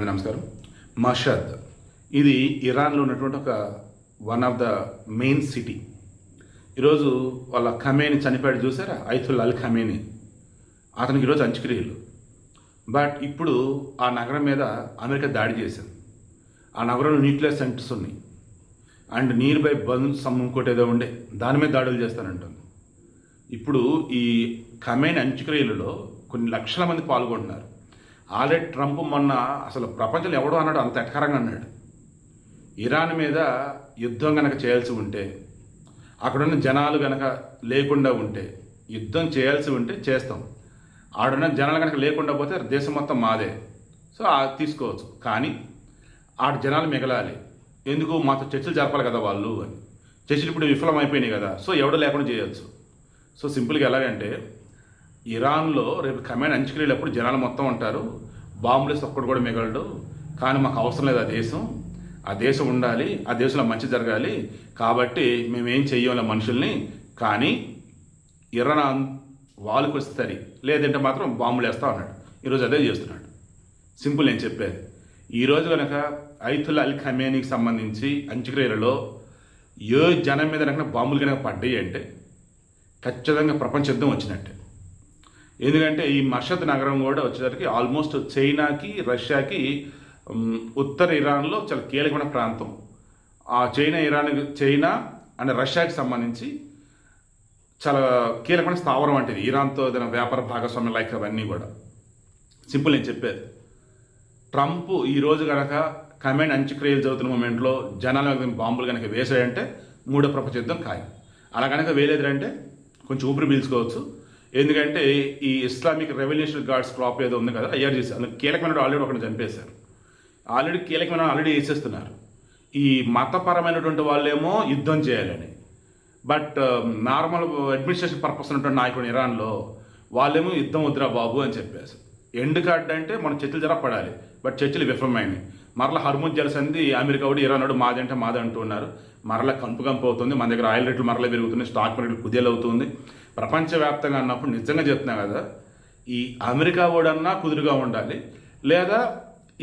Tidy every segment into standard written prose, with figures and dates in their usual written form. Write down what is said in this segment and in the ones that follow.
నమస్కారం. మషద్ ఇది ఇరాన్లో ఉన్నటువంటి one of the main city. ఈరోజు వాళ్ళ ఖమేని చనిపోయాడు చూసారా, ఐతుల్లా అల్ ఖమేని. అతనికి ఈరోజు అంత్యక్రియలు. బట్ ఇప్పుడు ఆ నగరం మీద అమెరికా దాడి చేశారు. ఆ నగరంలో న్యూక్లియర్ సెంటర్స్ ఉన్నాయి అండ్ నియర్ బై సమ్ ఇంకోటి ఏదో ఉండే దాని మీద దాడులు చేస్తానంటుంది. ఇప్పుడు ఈ ఖమేని అంత్యక్రియలలో కొన్ని లక్షల మంది పాల్గొంటున్నారు. ఆల్రెడీ ట్రంప్ మొన్న అసలు ప్రపంచంలో ఎవడో అన్నాడు, అంత ఎటకారంగా అన్నాడు. ఇరాన్ మీద యుద్ధం కనుక చేయాల్సి ఉంటే, అక్కడున్న జనాలు కనుక లేకుండా ఉంటే, యుద్ధం చేయాల్సి ఉంటే చేస్తాం. ఆడున్న జనాలు కనుక లేకుండా పోతే దేశం మొత్తం మాదే, సో తీసుకోవచ్చు. కానీ ఆడ జనాలు మిగలాలి. ఎందుకు, మాతో చర్చలు జరపాలి కదా వాళ్ళు అని. చర్చలు ఇప్పుడు విఫలం అయిపోయినాయి కదా, సో ఎవడో లేకుండా చేయొచ్చు. సో సింపుల్గా ఎలాగంటే, ఇరాన్లో రేపు ఖమేని అంత్యక్రియలప్పుడు జనాలు మొత్తం ఉంటారు, బాంబులేసి ఒక్కడు కూడా మిగలడు. కానీ మాకు అవసరం లేదు ఆ దేశం ఉండాలి, ఆ దేశంలో మంచి జరగాలి, కాబట్టి మేమేం చెయ్యం మనుషుల్ని. కానీ ఇరాన్ వాళ్ళకి వస్తుంది, లేదంటే మాత్రం బాంబులు వేస్తా అన్నాడు. ఈరోజు అదే చేస్తున్నాడు. సింపుల్ నేను చెప్పేది. ఈరోజు కనుక ఐతుల్లా అల్ ఖమేనీకి సంబంధించి అంత్యక్రియలలో ఏ జనం మీద కనుక బాంబులు కనుక పడ్డాయి అంటే ఖచ్చితంగా ప్రపంచ యుద్ధం వచ్చినట్టే. ఎందుకంటే ఈ మషద్ నగరం కూడా వచ్చేసరికి ఆల్మోస్ట్ చైనాకి, రష్యాకి, ఉత్తర ఇరాన్లో చాలా కీలకమైన ప్రాంతం. ఆ చైనా అండ్ రష్యాకి సంబంధించి చాలా కీలకమైన స్థావరం వంటిది. ఇరాన్తో ఏదైనా వ్యాపార భాగస్వామ్యం లైక్ అవన్నీ కూడా. సింపుల్ నేను చెప్పేది. ట్రంప్ ఈరోజు కనుక ఖమేని అంత్యక్రియలు జరుగుతున్న మూమెంట్లో జనాల మీద బాంబులు కనుక వేసాయంటే మూడో ప్రపంచ యుద్ధం ఖాయం. అలా కనుక వేయలేదంటే కొంచెం ఊపిరి పీల్చుకోవచ్చు. ఎందుకంటే ఈ ఇస్లామిక్ రెవల్యూషనరీ గార్డ్స్ క్రాప్ ఏదో ఉంది కదా, అయ్యారు చేశారు. అందులో కీలకమైన ఆల్రెడీ ఒకరిని చంపేశారు. ఆల్రెడీ వేసేస్తున్నారు. ఈ మతపరమైనటువంటి వాళ్ళేమో యుద్ధం చేయాలని, బట్ నార్మల్ అడ్మినిస్ట్రేషన్ పర్పస్ ఉన్నటువంటి నాయకుడు ఇరాన్లో వాళ్ళేమో యుద్ధం వద్దురా బాబు అని చెప్పేసి. ఎండ్ కార్డ్ అంటే మనం చర్చలు జరపడాలి, బట్ చర్చలు విఫలమైనవి. మరలా హర్ముజ్ జలసంధి అమెరికా వాడు ఇరాన్ వాడు మాది అంటే మాది అంటూ ఉన్నారు. మరలా కంపు అవుతుంది. మన దగ్గర ఆయిల్ రేట్లు మరలా పెరుగుతున్నాయి, స్టాక్ మార్కెట్ కుదేలు అవుతుంది. ప్రపంచవ్యాప్తంగా అన్నప్పుడు నిజంగా చెప్తున్నా కదా, ఈ అమెరికా వాడన్నా కుదురుగా ఉండాలి, లేదా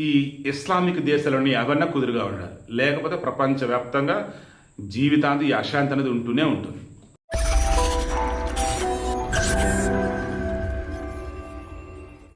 ఈ ఇస్లామిక్ దేశాలని అవన్నా కుదురుగా ఉండాలి. లేకపోతే ప్రపంచవ్యాప్తంగా జీవితాంతి ఈ అశాంతి అనేది ఉంటూనే ఉంటుంది.